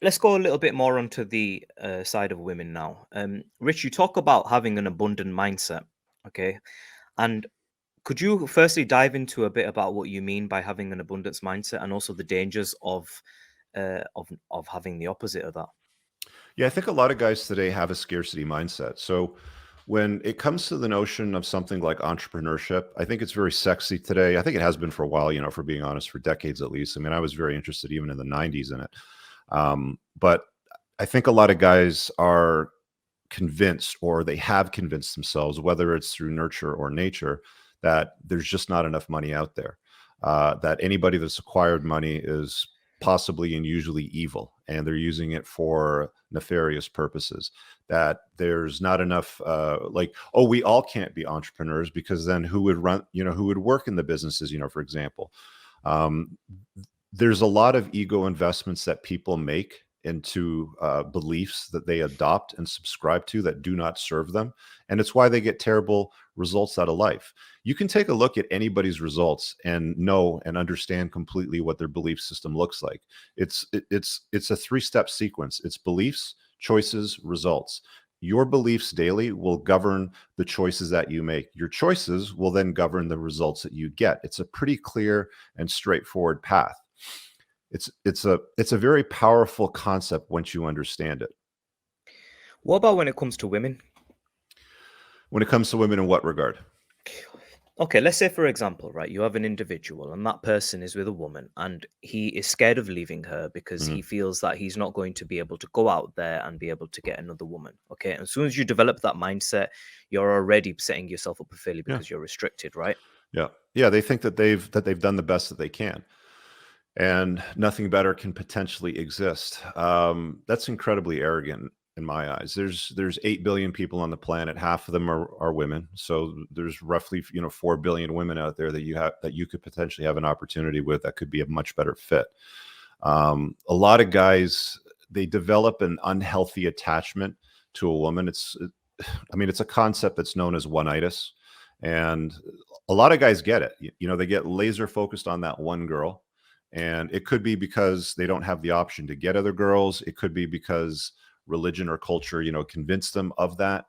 let's go a little bit more onto the side of women now. Rich, you talk about having an abundant mindset, okay? And could you firstly dive into a bit about what you mean by having an abundance mindset, and also the dangers of having the opposite of that? Yeah, I think a lot of guys today have a scarcity mindset. So when it comes to the notion of something like entrepreneurship, I think it's very sexy today. I think it has been for a while, for being honest, for decades at least. I mean, I was very interested even in the 90s in it. But I think a lot of guys are convinced, or they have convinced themselves, whether it's through nurture or nature, that there's just not enough money out there. That anybody that's acquired money is possibly and usually evil, and they're using it for nefarious purposes. That there's not enough, like, oh, we all can't be entrepreneurs because then who would run, who would work in the businesses, for example. Um, there's a lot of ego investments that people make into beliefs that they adopt and subscribe to that do not serve them. And it's why they get terrible results out of life. You can take a look at anybody's results and know and understand completely what their belief system looks like. It's a three-step sequence. It's beliefs, choices, results. Your beliefs daily will govern the choices that you make. Your choices will then govern the results that you get. It's a pretty clear and straightforward path. It's a very powerful concept once you understand it. What about when it comes to women? When it comes to women, in what regard? Okay, let's say for example, right, you have an individual and that person is with a woman and he is scared of leaving her because he Mhm. feels that he's not going to be able to go out there and be able to get another woman. Okay, and as soon as you develop that mindset, you're already setting yourself up for failure Yeah, because you're restricted, right? yeah, yeah. They think that they've done the best that they can, and nothing better can potentially exist. That's incredibly arrogant in my eyes. There's 8 billion people on the planet. Half of them are women. So there's roughly 4 billion women out there that you could potentially have an opportunity with that could be a much better fit. A lot of guys, they develop an unhealthy attachment to a woman. I mean, it's a concept that's known as one-itis, and a lot of guys get it. They get laser focused on that one girl, and it could be because they don't have the option to get other girls. It could be because religion or culture, convinced them of that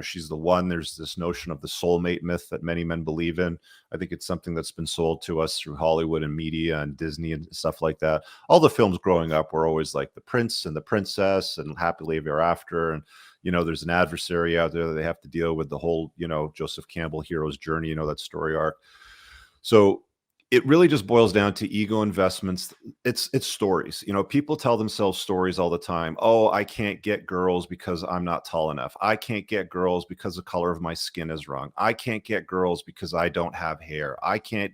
she's the one. There's this notion of the soulmate myth that many men believe in. I think it's something that's been sold to us through Hollywood and media and Disney and stuff like that. All the films growing up were always like the prince and the princess and happily ever after. And there's an adversary out there that they have to deal with, the whole Joseph Campbell hero's journey, that story arc. So it really just boils down to ego investments. It's stories. People tell themselves stories all the time. Oh, I can't get girls because I'm not tall enough. I can't get girls because the color of my skin is wrong. I can't get girls because I don't have hair. I can't,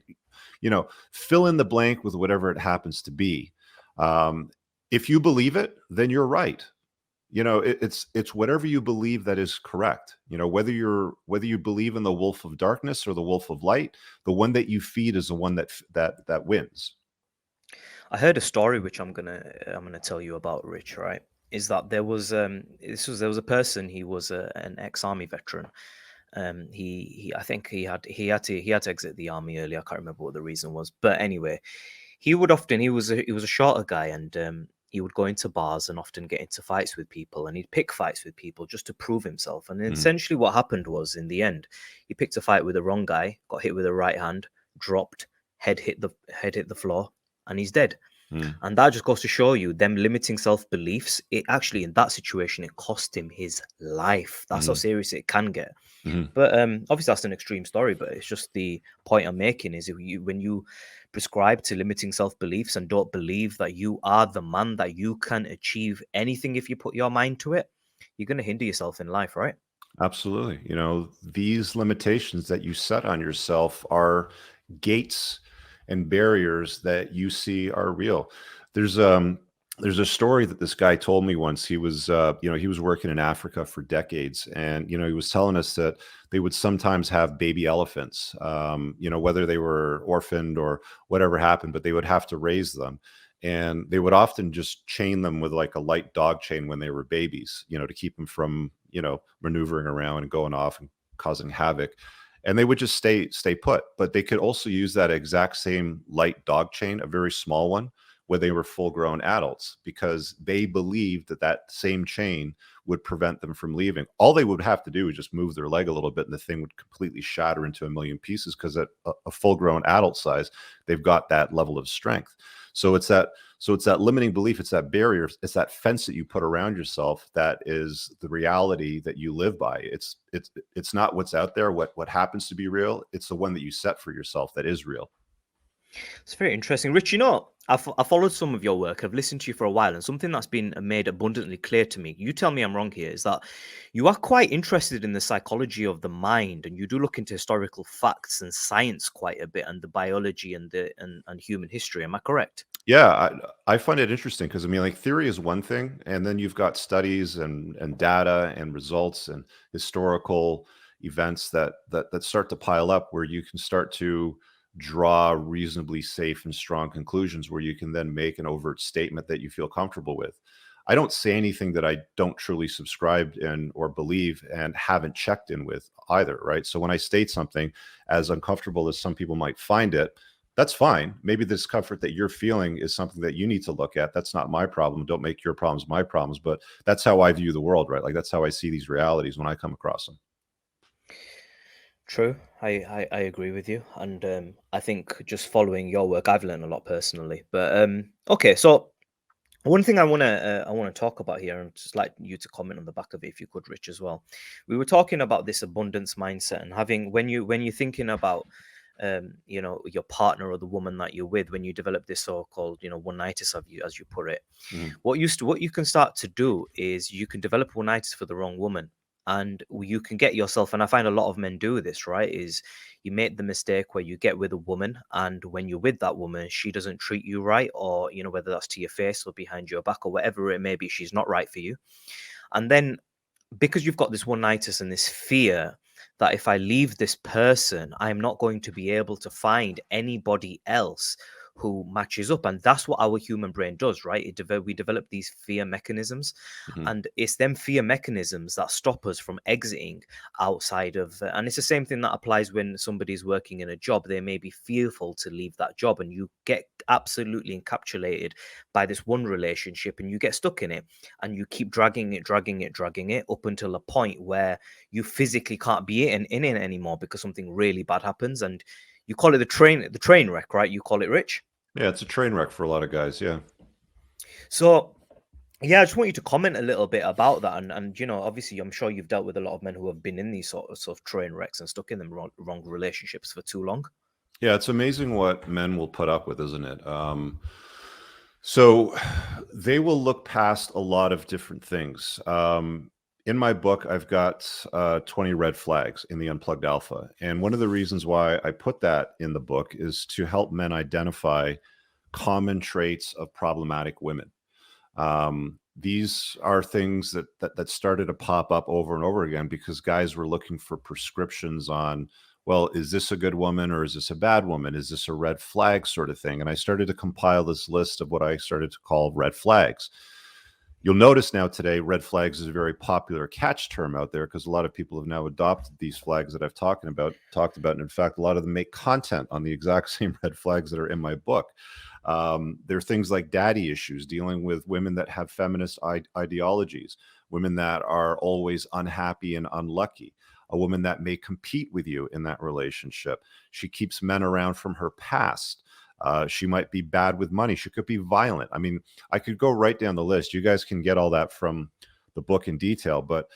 fill in the blank with whatever it happens to be. If you believe it, then you're right. It's whatever you believe that is correct. Whether you believe in the wolf of darkness or the wolf of light, the one that you feed is the one that wins. I heard a story which I'm gonna tell you about, Rich, right? Is that there was a person, he was an ex-army veteran. He I think he had to exit the army early. I can't remember what the reason was, but anyway, he was a shorter guy, and he would go into bars and often get into fights with people, and he'd pick fights with people just to prove himself. And Mhm. essentially, what happened was, in the end, he picked a fight with the wrong guy, got hit with a right hand, dropped, head hit the floor, and he's dead. Mhm. And that just goes to show you, them limiting self beliefs. It actually, in that situation, it cost him his life. That's how Mhm. serious it can get. Mhm. But obviously, that's an extreme story. But it's just the point I'm making is, when you prescribe to limiting self beliefs and don't believe that you are the man, that you can achieve anything if you put your mind to it, you're going to hinder yourself in life, right? Absolutely. These limitations that you set on yourself are gates and barriers that you see are real. There's there's a story that this guy told me once. He was working in Africa for decades, and he was telling us that they would sometimes have baby elephants, whether they were orphaned or whatever happened, but they would have to raise them. And they would often just chain them with like a light dog chain when they were babies, to keep them from, maneuvering around and going off and causing havoc. And they would just stay put. But they could also use that exact same light dog chain, a very small one, when they were full-grown adults, because they believed that that same chain would prevent them from leaving. All they would have to do is just move their leg a little bit, and the thing would completely shatter into a million pieces, because at a full-grown adult size, they've got that level of strength. So it's that limiting belief, it's that barrier, it's that fence that you put around yourself that is the reality that you live by. It's not what's out there, what happens to be real. It's the one that you set for yourself that is real. It's very interesting. Rich, I followed some of your work. I've listened to you for a while, and something that's been made abundantly clear to me, you tell me I'm wrong here, is that you are quite interested in the psychology of the mind, and you do look into historical facts and science quite a bit, and the biology and and human history. Am I correct? Yeah, I find it interesting because, I mean, like, theory is one thing, and then you've got studies and data and results and historical events that start to pile up, where you can start to draw reasonably safe and strong conclusions, where you can then make an overt statement that you feel comfortable with. I don't say anything that I don't truly subscribe in or believe and haven't checked in with either, right? So when I state something, as uncomfortable as some people might find it, that's fine. Maybe the discomfort that you're feeling is something that you need to look at. That's not my problem. Don't make your problems my problems. But that's how I view the world, right? Like, that's how I see these realities when I come across them. True, I agree with you, and I think just following your work, I've learned a lot personally. But okay, so one thing I want to talk about here, and just like you to comment on the back of it, if you could, Rich, as well. We were talking about this abundance mindset, and having when you're thinking about your partner or the woman that you're with, when you develop this so-called one-nightitis, of you as you put it, Mhm. what you can start to do is you can develop one-nightitis for the wrong woman, and you can get yourself, and I find a lot of men do this, right, is you make the mistake where you get with a woman, and when you're with that woman, she doesn't treat you right, or whether that's to your face or behind your back or whatever it may be, she's not right for you. And then, because you've got this one-nightitis and this fear that if I leave this person, I'm not going to be able to find anybody else who matches up. And that's what our human brain does, right? We develop these fear mechanisms, Mhm. and it's them fear mechanisms that stop us from exiting outside of. And it's the same thing that applies when somebody's working in a job. They may be fearful to leave that job, and you get absolutely encapsulated by this one relationship, and you get stuck in it, and you keep dragging it up until a point where you physically can't be in it anymore because something really bad happens, and you call it the train wreck, right? You call it, Rich. Yeah, it's a train wreck for a lot of guys. Yeah. So yeah, I just want you to comment a little bit about that, and obviously, I'm sure you've dealt with a lot of men who have been in these sort of train wrecks and stuck in them wrong relationships for too long. Yeah, it's amazing what men will put up with, isn't it? So they will look past a lot of different things. In my book, I've got 20 red flags in the Unplugged Alpha. And one of the reasons why I put that in the book is to help men identify common traits of problematic women. These are things that started to pop up over and over again, because guys were looking for prescriptions on, well, is this a good woman or is this a bad woman? Is this a red flag sort of thing? And I started to compile this list of what I started to call red flags. You'll notice now today, red flags is a very popular catch term out there, because a lot of people have now adopted these flags that I've talked about. And in fact, a lot of them make content on the exact same red flags that are in my book. There are things like daddy issues, dealing with women that have feminist ideologies, women that are always unhappy and unlucky, a woman that may compete with you in that relationship. She keeps men around from her past. She might be bad with money. She could be violent. I mean, I could go right down the list. You guys can get all that from the book in detail. But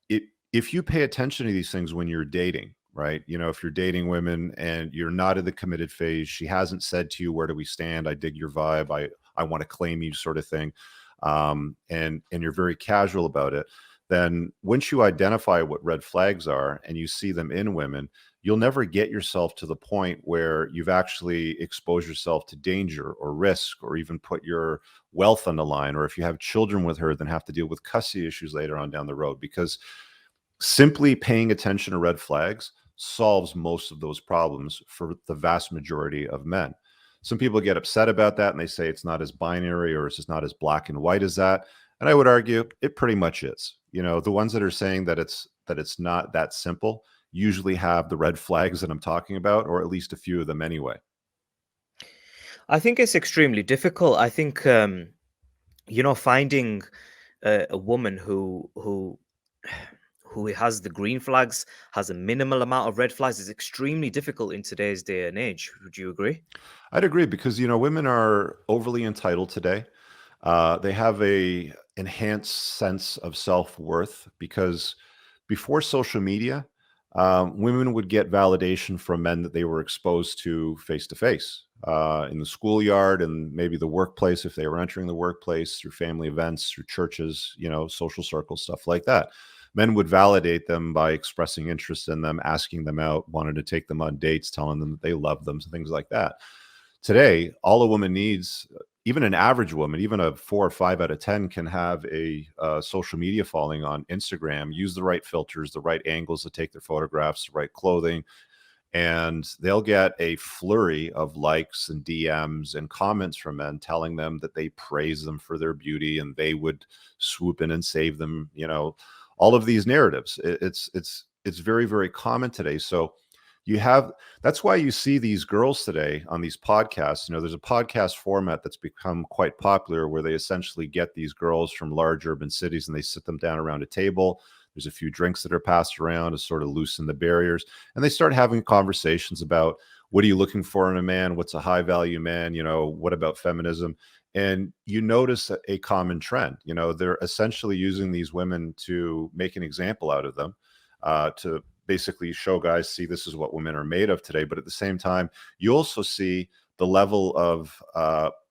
if you pay attention to these things when you're dating, right? If you're dating women and you're not in the committed phase, she hasn't said to you, "Where do we stand? I dig your vibe. I want to claim you," sort of thing. And you're very casual about it. Then once you identify what red flags are and you see them in women, you'll never get yourself to the point where you've actually exposed yourself to danger or risk, or even put your wealth on the line, or if you have children with her, then have to deal with custody issues later on down the road. Because simply paying attention to red flags solves most of those problems for the vast majority of men. Some people get upset about that and they say it's not as binary, or it's just not as black and white as that. And I would argue it pretty much is. The ones that are saying that it's not that simple usually have the red flags that I'm talking about, or at least a few of them anyway. I think it's extremely difficult. I think finding a woman who has the green flags, has a minimal amount of red flags, is extremely difficult in today's day and age. Would you agree? I'd agree because women are overly entitled today. They have a enhanced sense of self-worth because before social media, women would get validation from men that they were exposed to face, in the schoolyard and maybe the workplace if they were entering the workplace through family events, through churches, social circles, stuff like that. Men would validate them by expressing interest in them, asking them out, wanting to take them on dates, telling them that they love them, things like that. Today, all a woman needs, even an average woman, even a 4 or 5 out of 10, can have a social media following on Instagram, use the right filters, the right angles to take their photographs, the right clothing, and they'll get a flurry of likes and DMs and comments from men telling them that they praise them for their beauty and they would swoop in and save them. All of these narratives. It's very, very common today. So you have that's why you see these girls today on these podcasts. There's a podcast format that's become quite popular where they essentially get these girls from large urban cities and they sit them down around a table. There's a few drinks that are passed around to sort of loosen the barriers. And they start having conversations about, what are you looking for in a man? What's a high value man? What about feminism? And you notice a common trend. They're essentially using these women to make an example out of them, to basically show guys, see, this is what women are made of today. But at the same time, you also see the level of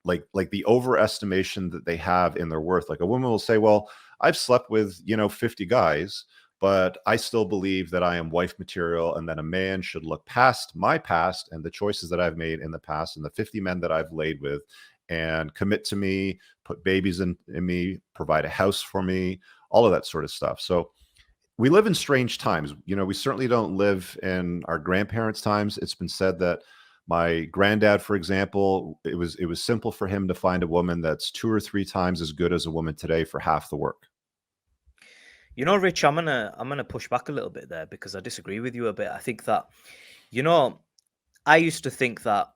like the overestimation that they have in their worth. Like a woman will say, well, I've slept with 50 guys, but I still believe that I am wife material and that a man should look past my past and the choices that I've made in the past and the 50 men that I've laid with and commit to me, put babies in me, provide a house for me, all of that sort of stuff. So we live in strange times. We certainly don't live in our grandparents' times. It's been said that my granddad, for example, it was simple for him to find a woman that's 2 or 3 times as good as a woman today for half the work. Rich, I'm gonna push back a little bit there because I disagree with you a bit. I think that, you know, I used to think that,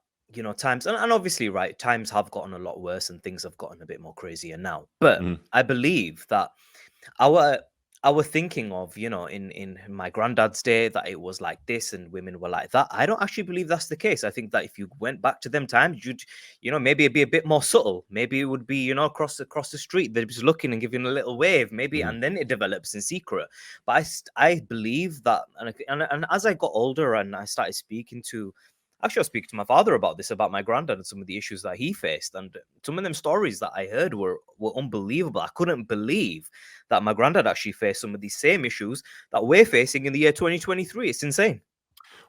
times, and obviously, right, times have gotten a lot worse and things have gotten a bit more crazier now. But Mhm. I believe that our our thinking of, in my granddad's day, that it was like this and women were like that. I don't actually believe that's the case. I think that if you went back to them times, you'd, maybe it'd be a bit more subtle. Maybe it would be, across the street, they'd be just looking and giving a little wave, maybe, Mhm. and then it develops in secret. But I believe that, and as I got older and I started speaking to, actually, I was speaking to my father about this, about my granddad and some of the issues that he faced, and some of them stories that I heard were unbelievable. I couldn't believe that my granddad actually faced some of these same issues that we're facing in the year 2023. It's insane.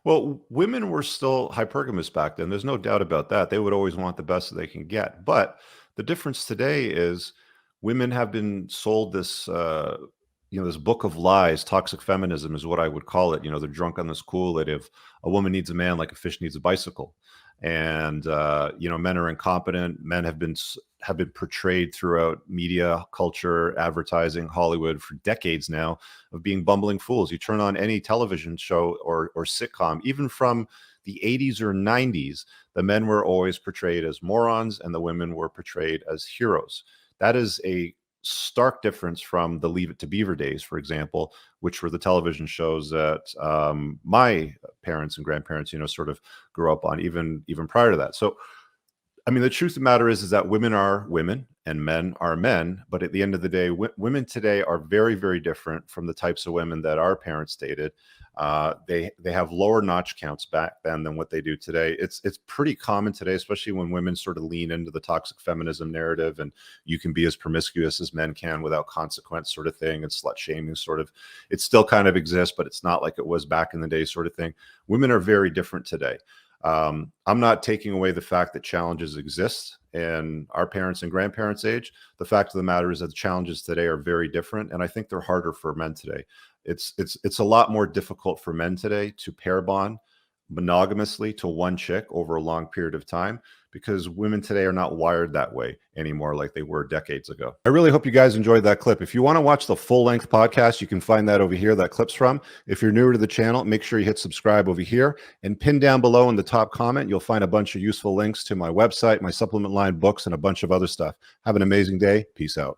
Well, women were still hypergamous back then. There's no doubt about that. They would always want the best that they can get. But the difference today is women have been sold this book of lies. Toxic feminism is what I would call it. They're drunk on this Kool-Aid of a woman needs a man like a fish needs a bicycle. And men are incompetent. Men have been portrayed throughout media, culture, advertising, Hollywood for decades now of being bumbling fools. You turn on any television show or sitcom, even from the 80s or 90s, the men were always portrayed as morons and the women were portrayed as heroes. That is a stark difference from the Leave It to Beaver days, for example, which were the television shows that my parents and grandparents, sort of grew up on, even prior to that. So I mean, the truth of the matter is that women are women and men are men. But at the end of the day, women today are very, very different from the types of women that our parents dated. They have lower notch counts back then than what they do today. It's pretty common today, especially when women sort of lean into the toxic feminism narrative, and you can be as promiscuous as men can without consequence, sort of thing, and slut shaming, sort of. It still kind of exists, but it's not like it was back in the day, sort of thing. Women are very different today. I'm not taking away the fact that challenges exist in our parents and grandparents' age. The fact of the matter is that the challenges today are very different, and I think they're harder for men today. It's a lot more difficult for men today to pair bond monogamously to one chick over a long period of time, because women today are not wired that way anymore like they were decades ago. I really hope you guys enjoyed that clip. If you want to watch the full-length podcast, you can find that over here, that clip's from. If you're newer to the channel, make sure you hit subscribe over here, and pin down below in the top comment, you'll find a bunch of useful links to my website, my supplement line, books, and a bunch of other stuff. Have an amazing day. Peace out.